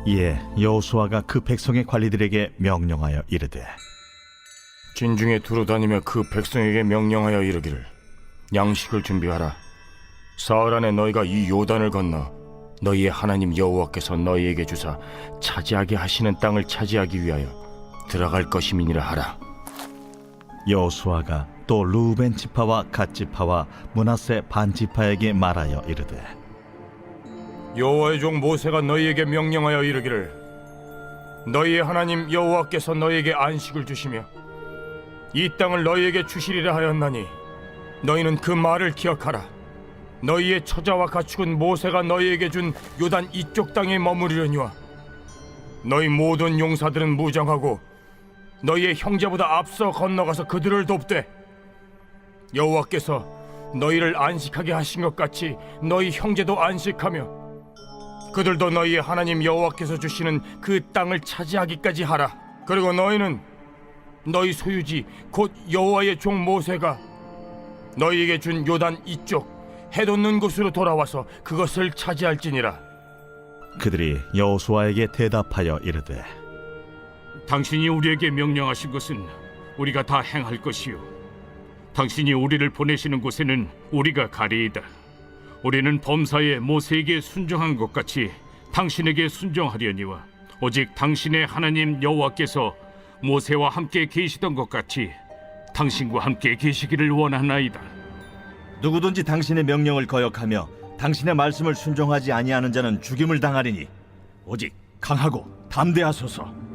이에 여호수아가 그 백성의 관리들에게 명령하여 이르되 진중에 두루다니며 그 백성에게 명령하여 이르기를 양식을 준비하라. 사흘 안에 너희가 이 요단을 건너 너희의 하나님 여호와께서 너희에게 주사 차지하게 하시는 땅을 차지하기 위하여 들어갈 것임이니라 하라. 여호수아가 또 루벤 지파와 갓 지파와 므낫세 반 지파에게 말하여 이르되 여호와의 종 모세가 너희에게 명령하여 이르기를 너희의 하나님 여호와께서 너희에게 안식을 주시며 이 땅을 너희에게 주시리라 하였나니 너희는 그 말을 기억하라. 너희의 처자와 가축은 모세가 너희에게 준 요단 이쪽 땅에 머무르려니와 너희 모든 용사들은 무장하고 너희의 형제보다 앞서 건너가서 그들을 돕되 여호와께서 너희를 안식하게 하신 것 같이 너희 형제도 안식하며 그들도 너희의 하나님 여호와께서 주시는 그 땅을 차지하기까지 하라. 그리고 너희는 너희 소유지 곧 여호와의 종 모세가 너희에게 준 요단 이쪽 해돋는 곳으로 돌아와서 그것을 차지할지니라. 그들이 여호수아에게 대답하여 이르되 당신이 우리에게 명령하신 것은 우리가 다 행할 것이요 당신이 우리를 보내시는 곳에는 우리가 가리이다. 우리는 범사에 모세에게 순종한 것 같이 당신에게 순종하려니와 오직 당신의 하나님 여호와께서 모세와 함께 계시던 것 같이 당신과 함께 계시기를 원하나이다. 누구든지 당신의 명령을 거역하며 당신의 말씀을 순종하지 아니하는 자는 죽임을 당하리니 오직 강하고 담대하소서.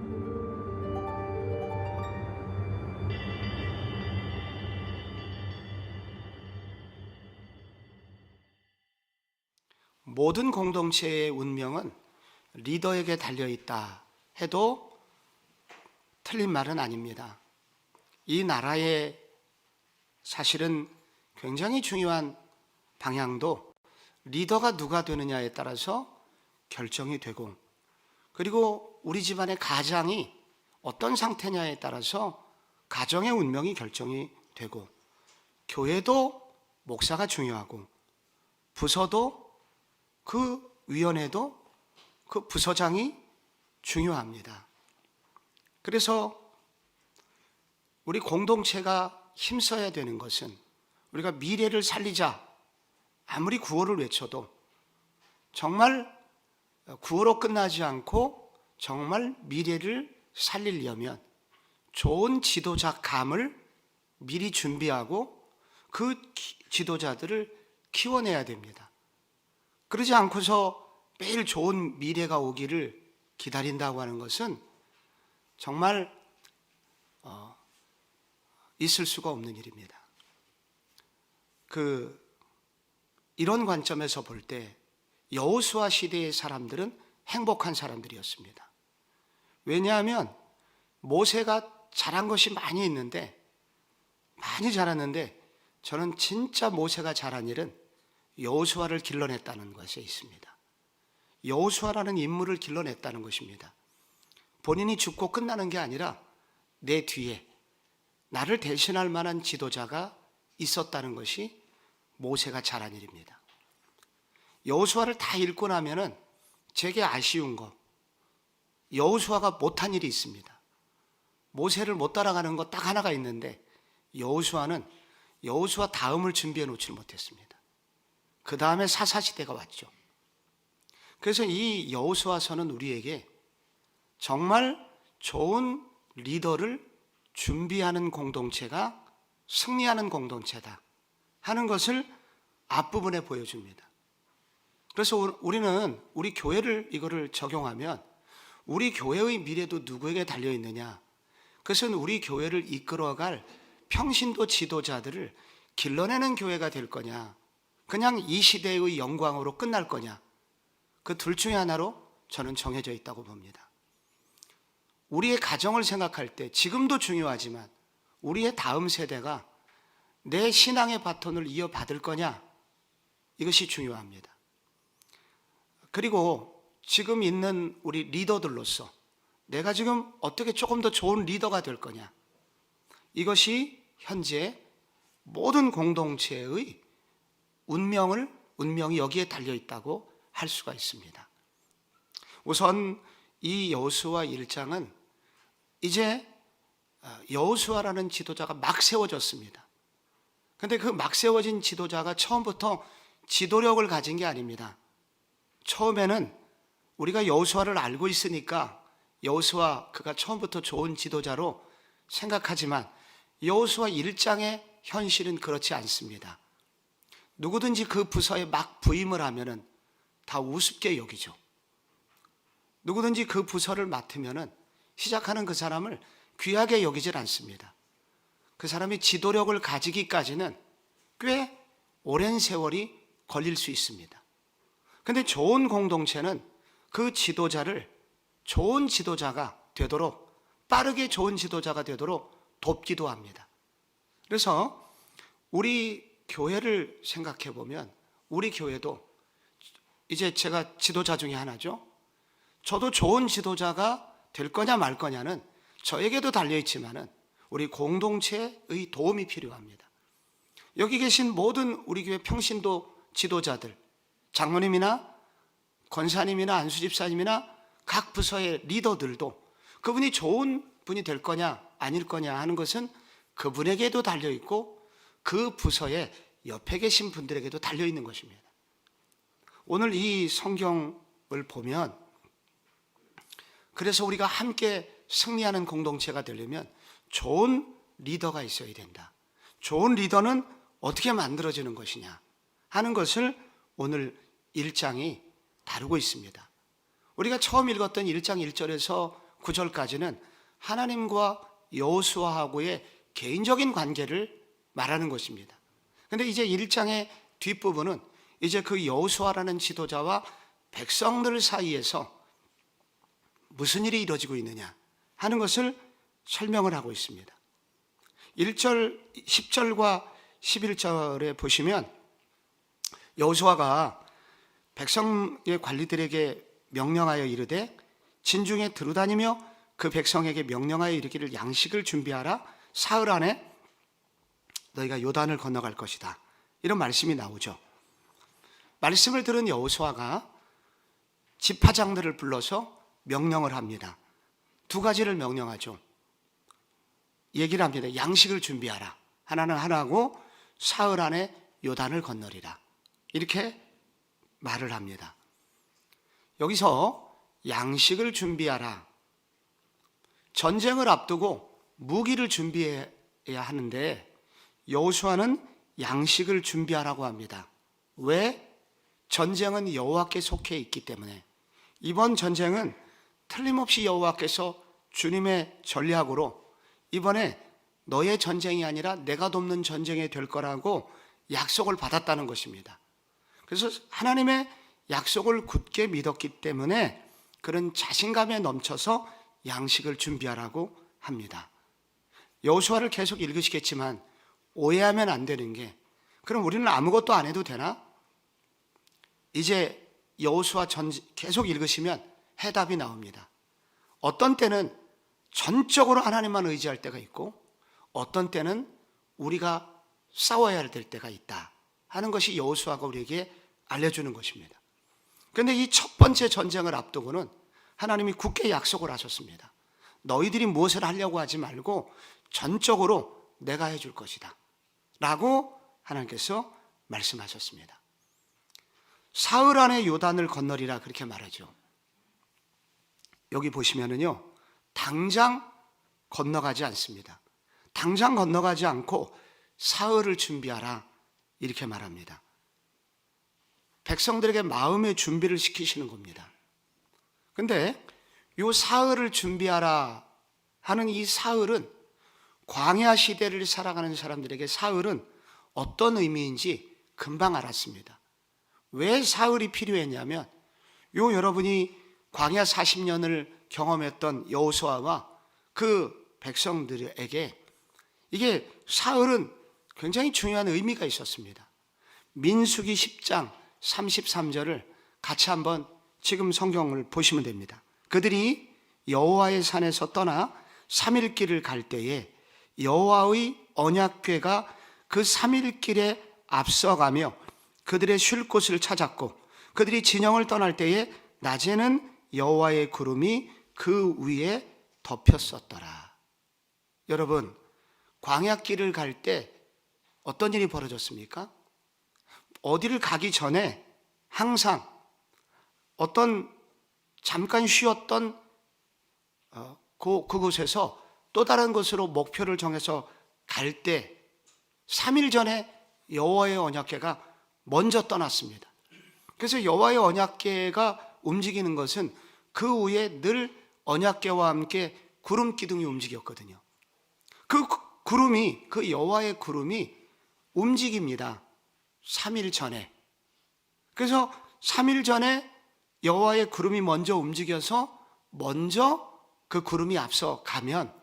모든 공동체의 운명은 리더에게 달려있다 해도 틀린 말은 아닙니다. 이 나라의 사실은 굉장히 중요한 방향도 리더가 누가 되느냐에 따라서 결정이 되고, 그리고 우리 집안의 가장이 어떤 상태냐에 따라서 가정의 운명이 결정이 되고, 교회도 목사가 중요하고, 부서도 그 위원회도 그 부서장이 중요합니다. 그래서 우리 공동체가 힘써야 되는 것은 우리가 미래를 살리자, 아무리 구호를 외쳐도 정말 구호로 끝나지 않고 정말 미래를 살리려면 좋은 지도자 감을 미리 준비하고 그 지도자들을 키워내야 됩니다. 그러지 않고서 매일 좋은 미래가 오기를 기다린다고 하는 것은 정말 있을 수가 없는 일입니다. 이런 관점에서 볼 때 여호수아 시대의 사람들은 행복한 사람들이었습니다. 왜냐하면 모세가 잘한 것이 많이 있는데, 많이 잘했는데, 저는 진짜 모세가 잘한 일은 여호수아를 길러냈다는 것에 있습니다. 여호수아라는 인물을 길러냈다는 것입니다. 본인이 죽고 끝나는 게 아니라 내 뒤에 나를 대신할 만한 지도자가 있었다는 것이 모세가 잘한 일입니다. 여호수아를 다 읽고 나면은 제게 아쉬운 거, 여호수아가 못한 일이 있습니다. 모세를 못 따라가는 거 딱 하나가 있는데, 여호수아는 여호수아 다음을 준비해 놓지 못했습니다. 그 다음에 사사시대가 왔죠. 그래서 이 여호수아서는 우리에게 정말 좋은 리더를 준비하는 공동체가 승리하는 공동체다 하는 것을 앞부분에 보여줍니다. 그래서 우리는 우리 교회를 이거를 적용하면 우리 교회의 미래도 누구에게 달려있느냐, 그것은 우리 교회를 이끌어갈 평신도 지도자들을 길러내는 교회가 될 거냐, 그냥 이 시대의 영광으로 끝날 거냐, 그 둘 중에 하나로 저는 정해져 있다고 봅니다. 우리의 가정을 생각할 때 지금도 중요하지만 우리의 다음 세대가 내 신앙의 바톤을 이어받을 거냐, 이것이 중요합니다. 그리고 지금 있는 우리 리더들로서 내가 지금 어떻게 조금 더 좋은 리더가 될 거냐, 이것이 현재 모든 공동체의 운명이 여기에 달려있다고 할 수가 있습니다. 우선 이 여호수아 1장은 이제 여호수아라는 지도자가 막 세워졌습니다. 근데 그 막 세워진 지도자가 처음부터 지도력을 가진 게 아닙니다. 처음에는 우리가 여호수아를 알고 있으니까 여호수아 그가 처음부터 좋은 지도자로 생각하지만 여호수아 1장의 현실은 그렇지 않습니다. 누구든지 그 부서에 막 부임을 하면은 다 우습게 여기죠. 누구든지 그 부서를 맡으면은 시작하는 그 사람을 귀하게 여기질 않습니다. 그 사람이 지도력을 가지기까지는 꽤 오랜 세월이 걸릴 수 있습니다. 근데 좋은 공동체는 그 지도자를 좋은 지도자가 되도록, 빠르게 좋은 지도자가 되도록 돕기도 합니다. 그래서 우리 교회를 생각해 보면 우리 교회도 이제 제가 지도자 중에 하나죠. 저도 좋은 지도자가 될 거냐 말 거냐는 저에게도 달려있지만은 우리 공동체의 도움이 필요합니다. 여기 계신 모든 우리 교회 평신도 지도자들, 장로님이나 권사님이나 안수집사님이나 각 부서의 리더들도 그분이 좋은 분이 될 거냐 아닐 거냐 하는 것은 그분에게도 달려있고 그 부서의 옆에 계신 분들에게도 달려있는 것입니다. 오늘 이 성경을 보면 그래서 우리가 함께 승리하는 공동체가 되려면 좋은 리더가 있어야 된다. 좋은 리더는 어떻게 만들어지는 것이냐 하는 것을 오늘 1장이 다루고 있습니다. 우리가 처음 읽었던 1장 1절에서 9절까지는 하나님과 여호수아하고의 개인적인 관계를 말하는 것입니다. 그런데 이제 1장의 뒷부분은 이제 그 여호수아라는 지도자와 백성들 사이에서 무슨 일이 이루어지고 있느냐 하는 것을 설명을 하고 있습니다. 1절, 10절과 11절에 보시면 여호수아가 백성의 관리들에게 명령하여 이르되 진중에 두루다니며 그 백성에게 명령하여 이르기를 양식을 준비하라. 사흘 안에 너희가 요단을 건너갈 것이다. 이런 말씀이 나오죠. 말씀을 들은 여호수아가 지파장들을 불러서 명령을 합니다. 두 가지를 명령하죠. 얘기를 합니다. 양식을 준비하라. 하나는 하나고 사흘 안에 요단을 건너리라. 이렇게 말을 합니다. 여기서 양식을 준비하라. 전쟁을 앞두고 무기를 준비해야 하는데 여호수아는 양식을 준비하라고 합니다. 왜? 전쟁은 여호와께 속해 있기 때문에. 이번 전쟁은 틀림없이 여호와께서 주님의 전략으로 이번에 너의 전쟁이 아니라 내가 돕는 전쟁이 될 거라고 약속을 받았다는 것입니다. 그래서 하나님의 약속을 굳게 믿었기 때문에 그런 자신감에 넘쳐서 양식을 준비하라고 합니다. 여호수아를 계속 읽으시겠지만 오해하면 안 되는 게, 그럼 우리는 아무것도 안 해도 되나? 이제 여호수아 계속 읽으시면 해답이 나옵니다. 어떤 때는 전적으로 하나님만 의지할 때가 있고 어떤 때는 우리가 싸워야 될 때가 있다 하는 것이 여호수아가 우리에게 알려주는 것입니다. 그런데 이 첫 번째 전쟁을 앞두고는 하나님이 굳게 약속을 하셨습니다. 너희들이 무엇을 하려고 하지 말고 전적으로 내가 해줄 것이다 라고 하나님께서 말씀하셨습니다. 사흘 안에 요단을 건너리라 그렇게 말하죠. 여기 보시면은요, 당장 건너가지 않습니다. 당장 건너가지 않고 사흘을 준비하라 이렇게 말합니다. 백성들에게 마음의 준비를 시키시는 겁니다. 근데 이 사흘을 준비하라 하는 이 사흘은 광야 시대를 살아가는 사람들에게 사흘은 어떤 의미인지 금방 알았습니다. 왜 사흘이 필요했냐면 여러분이 광야 40년을 경험했던 여호수아와 그 백성들에게 이게 사흘은 굉장히 중요한 의미가 있었습니다. 민수기 10장 33절을 같이 한번 지금 성경을 보시면 됩니다. 그들이 여호와의 산에서 떠나 3일 길을 갈 때에 여호와의 언약궤가 그 3일 길에 앞서가며 그들의 쉴 곳을 찾았고 그들이 진영을 떠날 때에 낮에는 여호와의 구름이 그 위에 덮였었더라. 여러분, 광야길을 갈 때 어떤 일이 벌어졌습니까? 어디를 가기 전에 항상 어떤 잠깐 쉬었던 그곳에서 또 다른 곳으로 목표를 정해서 갈 때 3일 전에 여호와의 언약궤가 먼저 떠났습니다. 그래서 여호와의 언약궤가 움직이는 것은 그 위에 늘 언약궤와 함께 구름 기둥이 움직였거든요. 그 구름이, 그 여호와의 구름이 움직입니다. 3일 전에. 그래서 3일 전에 여호와의 구름이 먼저 움직여서 먼저 그 구름이 앞서 가면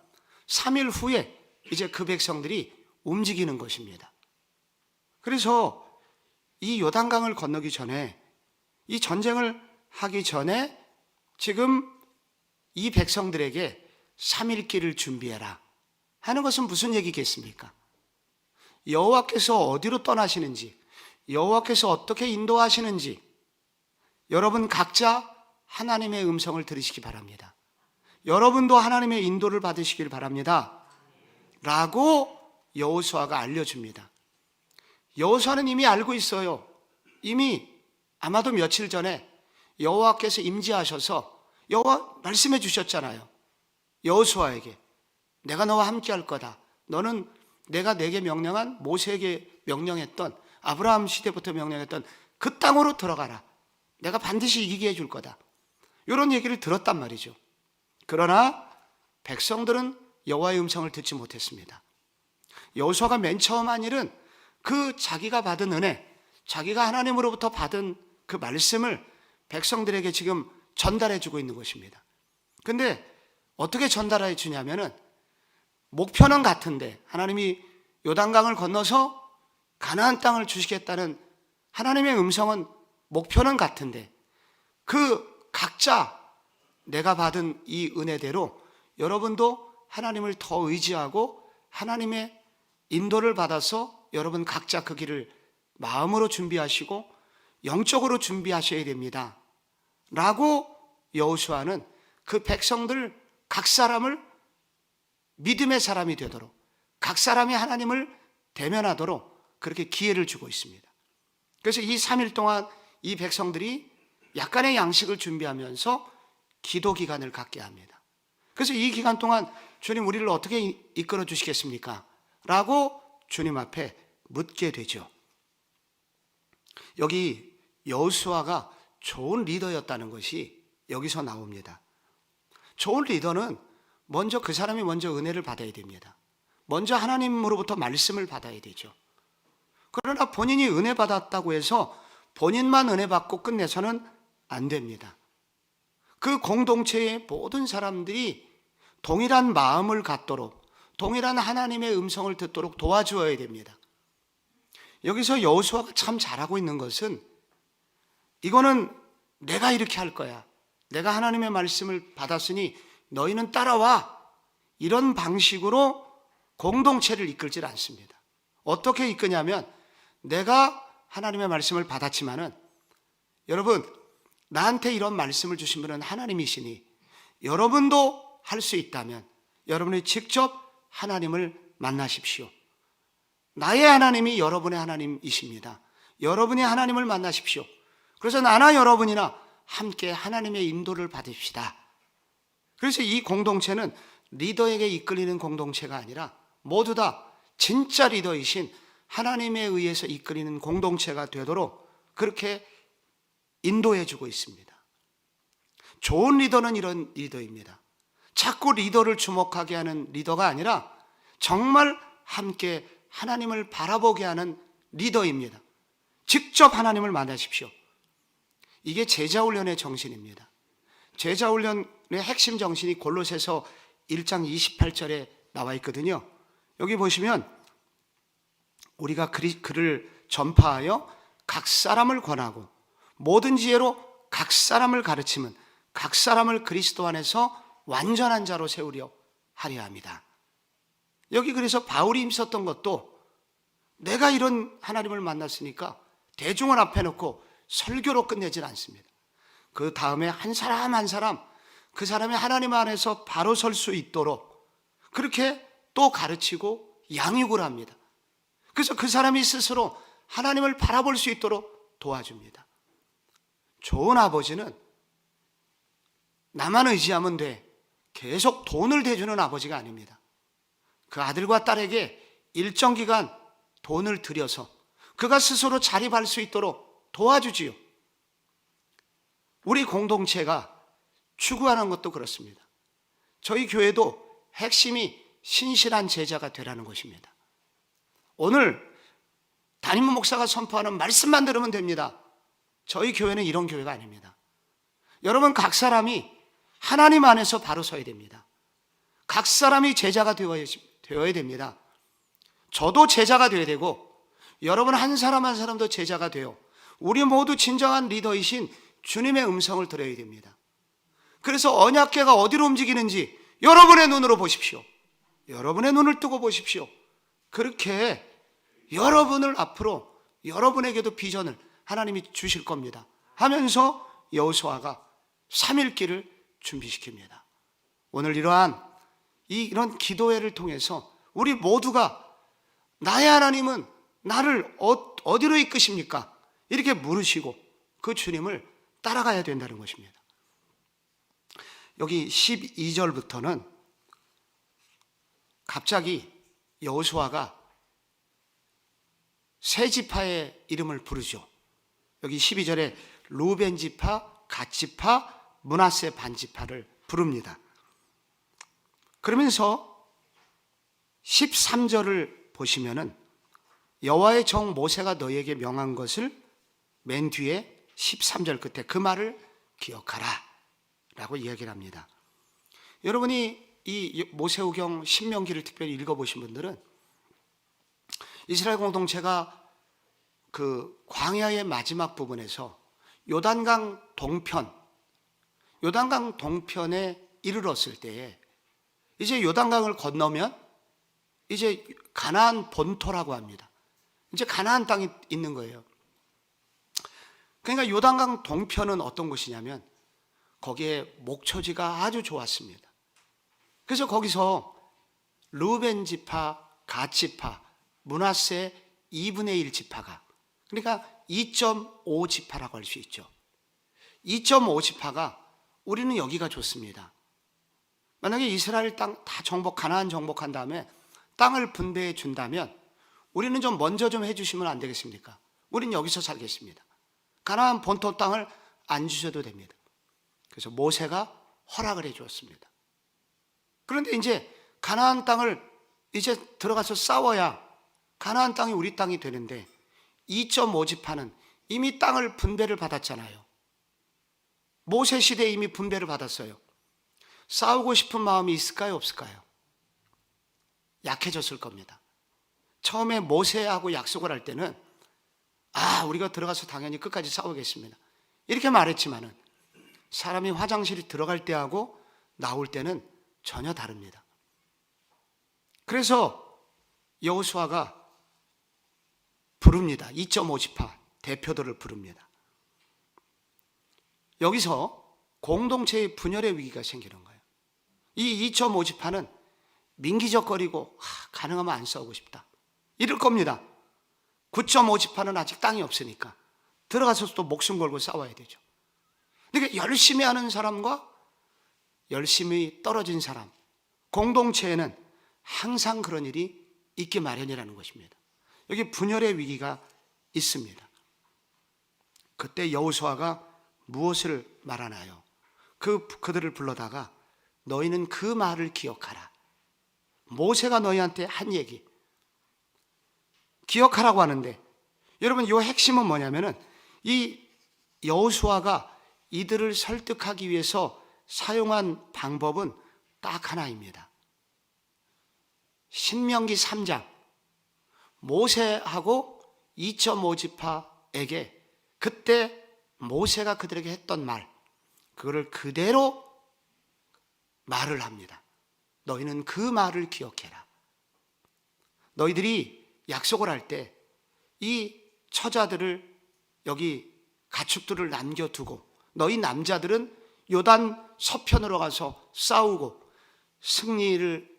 3일 후에 이제 그 백성들이 움직이는 것입니다. 그래서 이 요단강을 건너기 전에, 이 전쟁을 하기 전에 지금 이 백성들에게 3일 길을 준비해라 하는 것은 무슨 얘기겠습니까? 여호와께서 어디로 떠나시는지, 여호와께서 어떻게 인도하시는지 여러분 각자 하나님의 음성을 들으시기 바랍니다. 여러분도 하나님의 인도를 받으시길 바랍니다. 라고 여호수아가 알려줍니다. 여호수아는 이미 알고 있어요. 이미 아마도 며칠 전에 여호와께서 임재하셔서 여호와 말씀해 주셨잖아요. 여호수아에게 내가 너와 함께 할 거다. 너는 내가 내게 명령한, 모세에게 명령했던, 아브라함 시대부터 명령했던 그 땅으로 들어가라. 내가 반드시 이기게 해줄 거다. 이런 얘기를 들었단 말이죠. 그러나 백성들은 여호와의 음성을 듣지 못했습니다. 여호수아가 맨 처음 한 일은 그 자기가 받은 은혜, 자기가 하나님으로부터 받은 그 말씀을 백성들에게 지금 전달해 주고 있는 것입니다. 근데 어떻게 전달해 주냐면은 목표는 같은데, 하나님이 요단강을 건너서 가나안 땅을 주시겠다는 하나님의 음성은 목표는 같은데, 그 각자 내가 받은 이 은혜대로 여러분도 하나님을 더 의지하고 하나님의 인도를 받아서 여러분 각자 그 길을 마음으로 준비하시고 영적으로 준비하셔야 됩니다. 라고 여호수아는 그 백성들 각 사람을 믿음의 사람이 되도록, 각 사람이 하나님을 대면하도록 그렇게 기회를 주고 있습니다. 그래서 이 3일 동안 이 백성들이 약간의 양식을 준비하면서 기도 기간을 갖게 합니다. 그래서 이 기간 동안 주님 우리를 어떻게 이끌어 주시겠습니까? 라고 주님 앞에 묻게 되죠. 여기 여호수아가 좋은 리더였다는 것이 여기서 나옵니다. 좋은 리더는 먼저 그 사람이 먼저 은혜를 받아야 됩니다. 먼저 하나님으로부터 말씀을 받아야 되죠. 그러나 본인이 은혜 받았다고 해서 본인만 은혜 받고 끝내서는 안 됩니다. 그 공동체의 모든 사람들이 동일한 마음을 갖도록, 동일한 하나님의 음성을 듣도록 도와주어야 됩니다. 여기서 여호수아가 참 잘하고 있는 것은, 이거는 내가 이렇게 할 거야, 내가 하나님의 말씀을 받았으니 너희는 따라와, 이런 방식으로 공동체를 이끌질 않습니다. 어떻게 이끄냐면, 내가 하나님의 말씀을 받았지만은, 여러분 나한테 이런 말씀을 주신 분은 하나님이시니 여러분도 할 수 있다면 여러분이 직접 하나님을 만나십시오. 나의 하나님이 여러분의 하나님이십니다. 여러분이 하나님을 만나십시오. 그래서 나나 여러분이나 함께 하나님의 인도를 받읍시다. 그래서 이 공동체는 리더에게 이끌리는 공동체가 아니라 모두 다 진짜 리더이신 하나님에 의해서 이끌리는 공동체가 되도록 그렇게 인도해 주고 있습니다. 좋은 리더는 이런 리더입니다. 자꾸 리더를 주목하게 하는 리더가 아니라 정말 함께 하나님을 바라보게 하는 리더입니다. 직접 하나님을 만나십시오. 이게 제자훈련의 정신입니다. 제자훈련의 핵심 정신이 골로새서 1장 28절에 나와 있거든요. 여기 보시면 우리가 그를 전파하여 각 사람을 권하고 모든 지혜로 각 사람을 가르치면 각 사람을 그리스도 안에서 완전한 자로 세우려 하려 합니다. 여기 그래서 바울이 힘썼던 것도 내가 이런 하나님을 만났으니까 대중을 앞에 놓고 설교로 끝내질 않습니다. 그 다음에 한 사람 한 사람 그 사람이 하나님 안에서 바로 설 수 있도록 그렇게 또 가르치고 양육을 합니다. 그래서 그 사람이 스스로 하나님을 바라볼 수 있도록 도와줍니다. 좋은 아버지는 나만 의지하면 돼. 계속 돈을 대주는 아버지가 아닙니다. 그 아들과 딸에게 일정 기간 돈을 들여서 그가 스스로 자립할 수 있도록 도와주지요. 우리 공동체가 추구하는 것도 그렇습니다. 저희 교회도 핵심이 신실한 제자가 되라는 것입니다. 오늘 담임 목사가 선포하는 말씀만 들으면 됩니다. 저희 교회는 이런 교회가 아닙니다. 여러분 각 사람이 하나님 안에서 바로 서야 됩니다. 각 사람이 제자가 되어야 됩니다. 저도 제자가 되어야 되고 여러분 한 사람 한 사람도 제자가 되어 우리 모두 진정한 리더이신 주님의 음성을 들어야 됩니다. 그래서 언약궤가 어디로 움직이는지 여러분의 눈으로 보십시오. 여러분의 눈을 뜨고 보십시오. 그렇게 여러분을 앞으로 여러분에게도 비전을 하나님이 주실 겁니다 하면서 여호수아가 3일길을 준비시킵니다. 오늘 이런 기도회를 통해서 우리 모두가 나의 하나님은 나를 어디로 이끄십니까? 이렇게 물으시고 그 주님을 따라가야 된다는 것입니다. 여기 12절부터는 갑자기 여호수아가 세 지파의 이름을 부르죠. 여기 12절에 루벤 지파, 갓 지파, 므낫세 반 지파를 부릅니다. 그러면서 13절을 보시면은 여호와의 종 모세가 너희에게 명한 것을 맨 뒤에 13절 끝에 그 말을 기억하라 라고 이야기를 합니다. 여러분이 이 모세오경 신명기를 특별히 읽어보신 분들은 이스라엘 공동체가 그 광야의 마지막 부분에서 요단강 동편에 이르렀을 때에 이제 요단강을 건너면 이제 가나안 본토라고 합니다. 이제 가나안 땅이 있는 거예요. 그러니까 요단강 동편은 어떤 곳이냐면 거기에 목초지가 아주 좋았습니다. 그래서 거기서 루벤 지파, 갓 지파, 므낫세 2분의 1 지파가 그러니까 2.5 지파라고 할 수 있죠. 2.5 지파가 우리는 여기가 좋습니다. 만약에 이스라엘 땅 다 가나안 정복한 다음에 땅을 분배해 준다면 우리는 좀 먼저 좀 해주시면 안 되겠습니까? 우리는 여기서 살겠습니다. 가나안 본토 땅을 안 주셔도 됩니다. 그래서 모세가 허락을 해 주었습니다. 그런데 이제 가나안 땅을 이제 들어가서 싸워야 가나안 땅이 우리 땅이 되는데 2.5 지파는 이미 땅을 분배를 받았잖아요. 모세 시대에 이미 분배를 받았어요. 싸우고 싶은 마음이 있을까요, 없을까요? 약해졌을 겁니다. 처음에 모세하고 약속을 할 때는 우리가 들어가서 당연히 끝까지 싸우겠습니다 이렇게 말했지만은 사람이 화장실에 들어갈 때하고 나올 때는 전혀 다릅니다. 그래서 여호수아가 부릅니다. 2.5 지파 대표들을 부릅니다. 여기서 공동체의 분열의 위기가 생기는 거예요. 이 2.5 지파는 민기적거리고 가능하면 안 싸우고 싶다 이럴 겁니다. 9.5 지파는 아직 땅이 없으니까 들어가서 또 목숨 걸고 싸워야 되죠. 그러니까 열심히 하는 사람과 열심히 떨어진 사람, 공동체에는 항상 그런 일이 있기 마련이라는 것입니다. 여기 분열의 위기가 있습니다. 그때 여호수아가 무엇을 말하나요? 그들을 불러다가 너희는 그 말을 기억하라. 모세가 너희한테 한 얘기 기억하라고 하는데 여러분 이 핵심은 뭐냐면은 이 여호수아가 이들을 설득하기 위해서 사용한 방법은 딱 하나입니다. 신명기 3장 모세하고 2.5 지파에게 그때 모세가 그들에게 했던 말 그거를 그대로 말을 합니다. 너희는 그 말을 기억해라. 너희들이 약속을 할 때 이 처자들을 여기 가축들을 남겨두고 너희 남자들은 요단 서편으로 가서 싸우고 승리를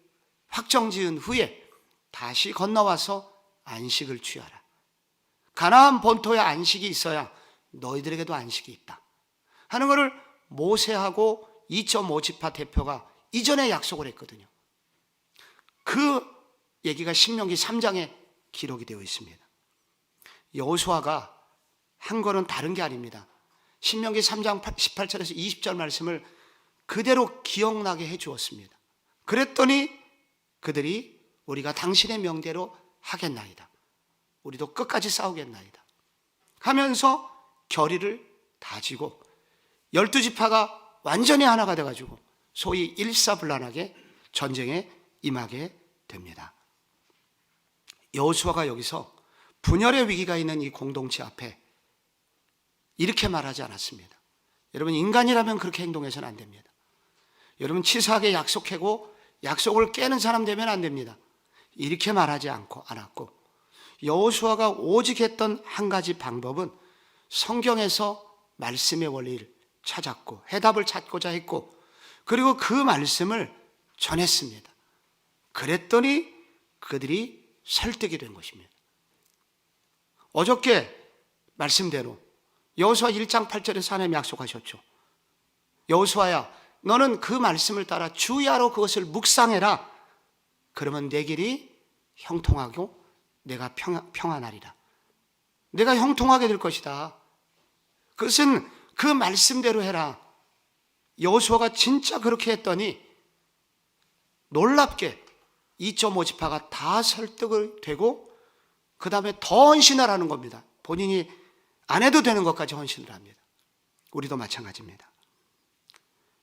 확정지은 후에 다시 건너와서 안식을 취하라. 가나안 본토에 안식이 있어야 너희들에게도 안식이 있다 하는 것을 모세하고 2.5지파 대표가 이전에 약속을 했거든요. 그 얘기가 신명기 3장에 기록이 되어 있습니다. 여호수아가 한 거는 다른 게 아닙니다. 신명기 3장 18절에서 20절 말씀을 그대로 기억나게 해 주었습니다. 그랬더니 그들이 우리가 당신의 명대로 하겠나이다, 우리도 끝까지 싸우겠나이다 하면서 결의를 다지고 12지파가 완전히 하나가 돼가지고 소위 일사불란하게 전쟁에 임하게 됩니다. 여호수아가 여기서 분열의 위기가 있는 이 공동체 앞에 이렇게 말하지 않았습니다. 여러분, 인간이라면 그렇게 행동해서는 안 됩니다. 여러분, 치사하게 약속하고 약속을 깨는 사람 되면 안 됩니다. 이렇게 말하지 않았고, 여호수아가 오직 했던 한 가지 방법은 성경에서 말씀의 원리를 찾았고 해답을 찾고자 했고, 그리고 그 말씀을 전했습니다. 그랬더니 그들이 설득이 된 것입니다. 어저께 말씀대로 여호수아 1장 8절에서 하나님이 약속하셨죠. 여호수아야, 너는 그 말씀을 따라 주야로 그것을 묵상해라. 그러면 내 길이 형통하고 내가 평안하리라. 내가 형통하게 될 것이다. 그것은 그 말씀대로 해라. 여호수아가 진짜 그렇게 했더니 놀랍게 2.5지파가 다 설득을 되고 그 다음에 더 헌신을 하는 겁니다. 본인이 안 해도 되는 것까지 헌신을 합니다. 우리도 마찬가지입니다.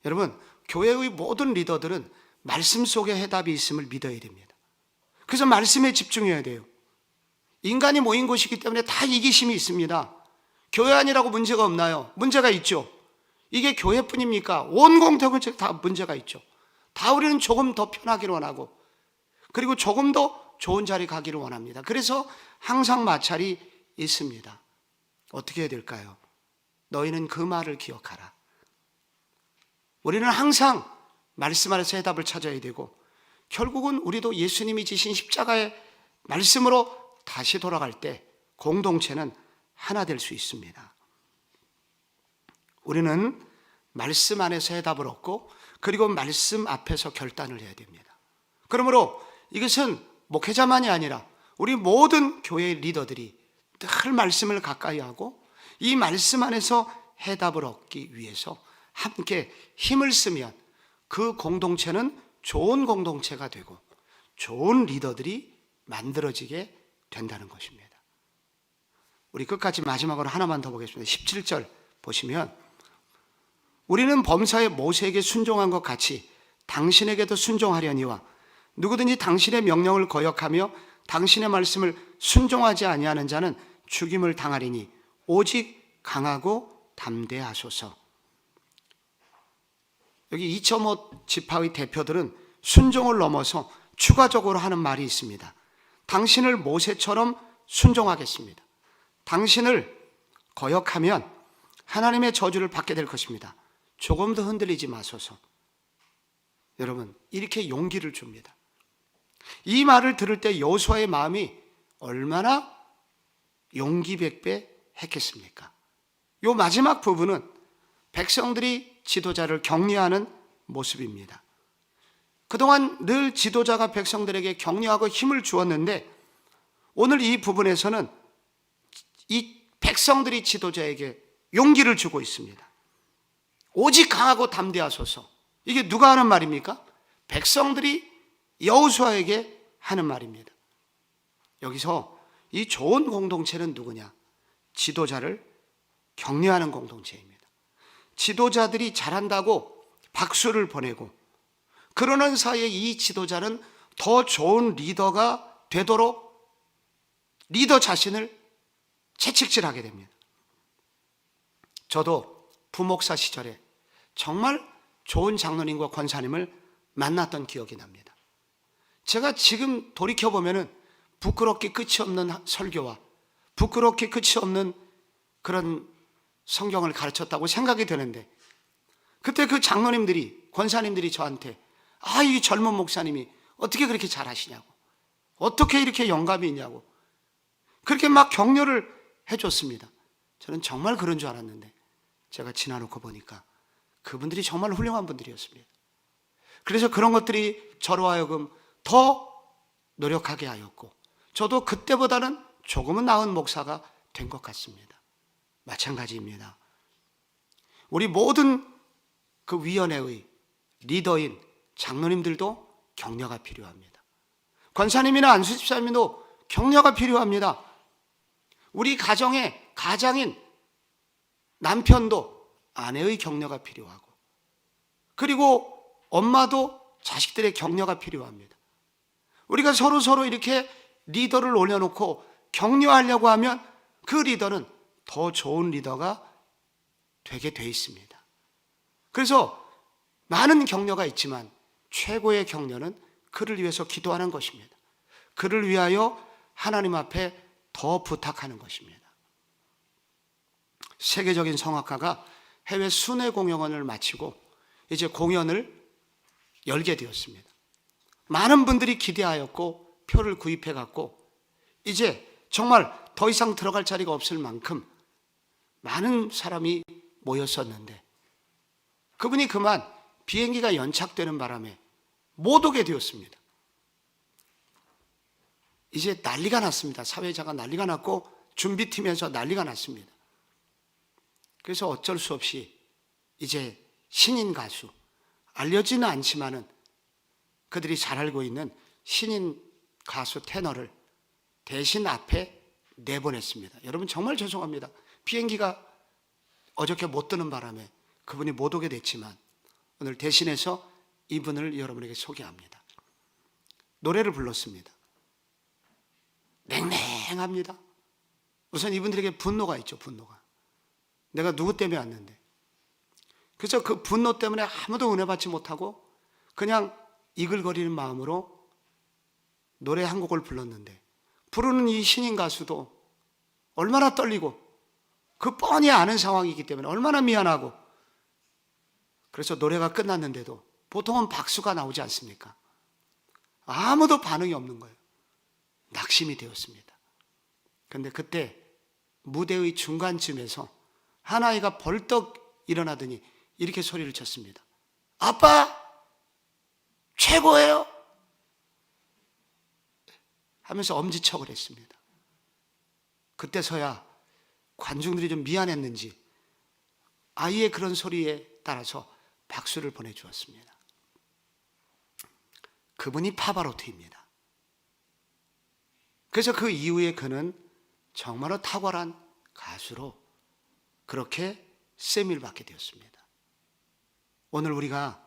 여러분, 교회의 모든 리더들은 말씀 속에 해답이 있음을 믿어야 됩니다. 그래서 말씀에 집중해야 돼요. 인간이 모인 곳이기 때문에 다 이기심이 있습니다. 교회 아니라고 문제가 없나요? 문제가 있죠. 이게 교회뿐입니까? 온 공동체 다 문제가 있죠. 다 우리는 조금 더 편하기를 원하고, 그리고 조금 더 좋은 자리 가기를 원합니다. 그래서 항상 마찰이 있습니다. 어떻게 해야 될까요? 너희는 그 말을 기억하라. 우리는 항상 말씀 안에서 해답을 찾아야 되고, 결국은 우리도 예수님이 지신 십자가의 말씀으로 다시 돌아갈 때 공동체는 하나 될 수 있습니다. 우리는 말씀 안에서 해답을 얻고, 그리고 말씀 앞에서 결단을 해야 됩니다. 그러므로 이것은 목회자만이 아니라 우리 모든 교회의 리더들이 늘 말씀을 가까이 하고 이 말씀 안에서 해답을 얻기 위해서 함께 힘을 쓰면 그 공동체는 좋은 공동체가 되고 좋은 리더들이 만들어지게 된다는 것입니다. 우리 끝까지 마지막으로 하나만 더 보겠습니다. 17절 보시면, 우리는 범사에 모세에게 순종한 것 같이 당신에게도 순종하려니와 누구든지 당신의 명령을 거역하며 당신의 말씀을 순종하지 아니하는 자는 죽임을 당하리니 오직 강하고 담대하소서. 여기 2.5지파의 대표들은 순종을 넘어서 추가적으로 하는 말이 있습니다. 당신을 모세처럼 순종하겠습니다. 당신을 거역하면 하나님의 저주를 받게 될 것입니다. 조금 더 흔들리지 마소서. 여러분, 이렇게 용기를 줍니다. 이 말을 들을 때 여호수아의 마음이 얼마나 용기백배 했겠습니까? 이 마지막 부분은 백성들이 지도자를 격려하는 모습입니다. 그동안 늘 지도자가 백성들에게 격려하고 힘을 주었는데, 오늘 이 부분에서는 이 백성들이 지도자에게 용기를 주고 있습니다. 오직 강하고 담대하소서. 이게 누가 하는 말입니까? 백성들이 여호수아에게 하는 말입니다. 여기서 이 좋은 공동체는 누구냐? 지도자를 격려하는 공동체입니다. 지도자들이 잘한다고 박수를 보내고, 그러는 사이에 이 지도자는 더 좋은 리더가 되도록 리더 자신을 채찍질하게 됩니다. 저도 부목사 시절에 정말 좋은 장로님과 권사님을 만났던 기억이 납니다. 제가 지금 돌이켜보면 부끄럽게 끝이 없는 설교와 부끄럽게 끝이 없는 그런 성경을 가르쳤다고 생각이 되는데, 그때 그 장로님들이, 권사님들이 저한테 이 젊은 목사님이 어떻게 그렇게 잘하시냐고, 어떻게 이렇게 영감이 있냐고 그렇게 막 격려를 해줬습니다. 저는 정말 그런 줄 알았는데 제가 지나놓고 보니까 그분들이 정말 훌륭한 분들이었습니다. 그래서 그런 것들이 저로 하여금 더 노력하게 하였고, 저도 그때보다는 조금은 나은 목사가 된 것 같습니다. 마찬가지입니다. 우리 모든 그 위원회의 리더인 장로님들도 격려가 필요합니다. 권사님이나 안수집사님도 격려가 필요합니다. 우리 가정의 가장인 남편도 아내의 격려가 필요하고, 그리고 엄마도 자식들의 격려가 필요합니다. 우리가 서로 이렇게 리더를 올려놓고 격려하려고 하면 그 리더는 더 좋은 리더가 되게 돼 있습니다. 그래서 많은 격려가 있지만 최고의 격려는 그를 위해서 기도하는 것입니다. 그를 위하여 하나님 앞에 더 부탁하는 것입니다. 세계적인 성악가가 해외 순회 공연을 마치고 이제 공연을 열게 되었습니다. 많은 분들이 기대하였고 표를 구입해 갖고 이제 정말 더 이상 들어갈 자리가 없을 만큼 많은 사람이 모였었는데, 그분이 그만 비행기가 연착되는 바람에 못 오게 되었습니다. 이제 난리가 났습니다. 사회자가 난리가 났고 준비팀에서 난리가 났습니다. 그래서 어쩔 수 없이 이제 신인 가수, 알려지는 않지만은 그들이 잘 알고 있는 신인 가수 테너를 대신 앞에 내보냈습니다. 여러분 정말 죄송합니다. 비행기가 어저께 못 뜨는 바람에 그분이 못 오게 됐지만 오늘 대신해서 이분을 여러분에게 소개합니다. 노래를 불렀습니다. 냉랭합니다. 우선 이분들에게 분노가 있죠. 분노가. 내가 누구 때문에 왔는데. 그래서 그 분노 때문에 아무도 은혜 받지 못하고 그냥 이글거리는 마음으로 노래 한 곡을 불렀는데, 부르는 이 신인 가수도 얼마나 떨리고 그 뻔히 아는 상황이기 때문에 얼마나 미안하고, 그래서 노래가 끝났는데도 보통은 박수가 나오지 않습니까? 아무도 반응이 없는 거예요. 낙심이 되었습니다. 그런데 그때 무대의 중간쯤에서 한 아이가 벌떡 일어나더니 이렇게 소리를 쳤습니다. 아빠! 최고예요! 하면서 엄지척을 했습니다. 그때서야 관중들이 좀 미안했는지 아이의 그런 소리에 따라서 박수를 보내주었습니다. 그분이 파바로티입니다. 그래서 그 이후에 그는 정말로 탁월한 가수로 그렇게 세미를 받게 되었습니다. 오늘 우리가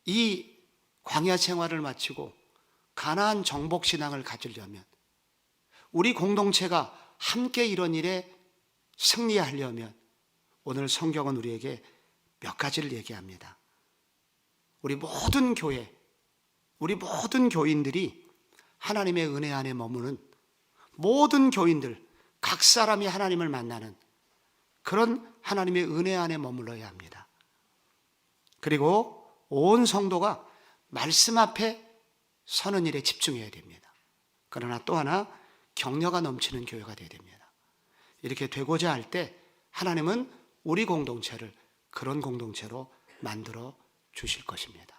이 광야 생활을 마치고 가나안 정복 신앙을 가지려면, 우리 공동체가 함께 이런 일에 승리하려면 오늘 성경은 우리에게 몇 가지를 얘기합니다. 우리 모든 교회, 우리 모든 교인들이 하나님의 은혜 안에 머무는, 모든 교인들 각 사람이 하나님을 만나는 그런 하나님의 은혜 안에 머물러야 합니다. 그리고 온 성도가 말씀 앞에 서는 일에 집중해야 됩니다. 그러나 또 하나, 격려가 넘치는 교회가 되어야 됩니다. 이렇게 되고자 할 때 하나님은 우리 공동체를 그런 공동체로 만들어 주실 것입니다.